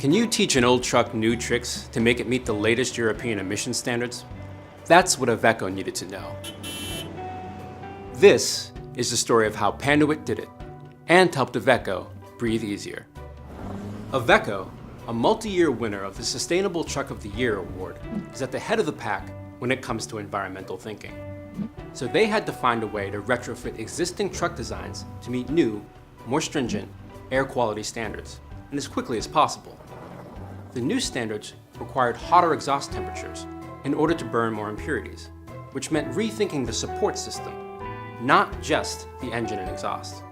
Can you teach an old truck new tricks to make it meet the latest European emission standards? That's what Iveco needed to know. This is the story of how Panduit did it and helped Iveco breathe easier. Iveco, a multi-year winner of the Sustainable Truck of the Year award, is at the head of the pack when it comes to environmental thinking. So they had to find a way to retrofit existing truck designs to meet new, more stringent air quality standards, and as quickly as possible. The new standards required hotter exhaust temperatures in order to burn more impurities, which meant rethinking the support system, not just the engine and exhaust.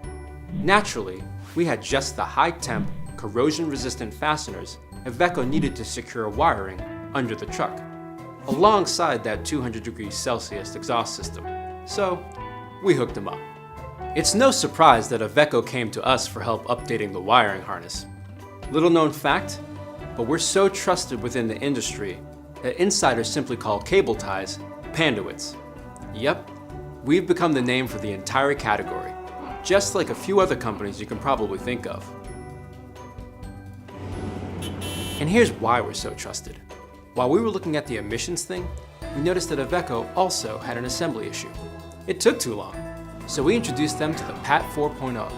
Naturally, we had just the high-temp, corrosion-resistant fasteners Iveco needed to secure wiring under the truck, alongside that 200 degrees Celsius exhaust system. So, we hooked them up. It's no surprise that Iveco came to us for help updating the wiring harness. Little known fact, but we're so trusted within the industry that insiders simply call cable ties Panduits. Yep, we've become the name for the entire category, just like a few other companies you can probably think of. And here's why we're so trusted. While we were looking at the emissions thing, we noticed that Iveco also had an assembly issue. It took too long, so we introduced them to the PAT 4.0.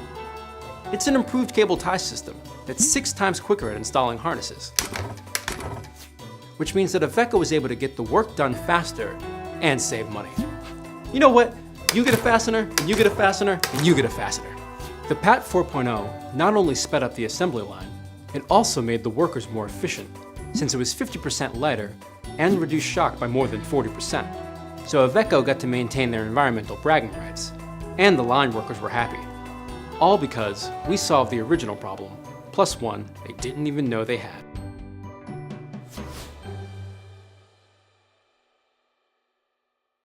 It's an improved cable tie system that's 6 times quicker at installing harnesses, which means that Iveco was able to get the work done faster and save money. You know what? You get a fastener, and you get a fastener, and you get a fastener. The PAT 4.0 not only sped up the assembly line, it also made the workers more efficient, since it was 50% lighter and reduced shock by more than 40%. So Iveco got to maintain their environmental bragging rights, and the line workers were happy. All because we solved the original problem, plus one they didn't even know they had.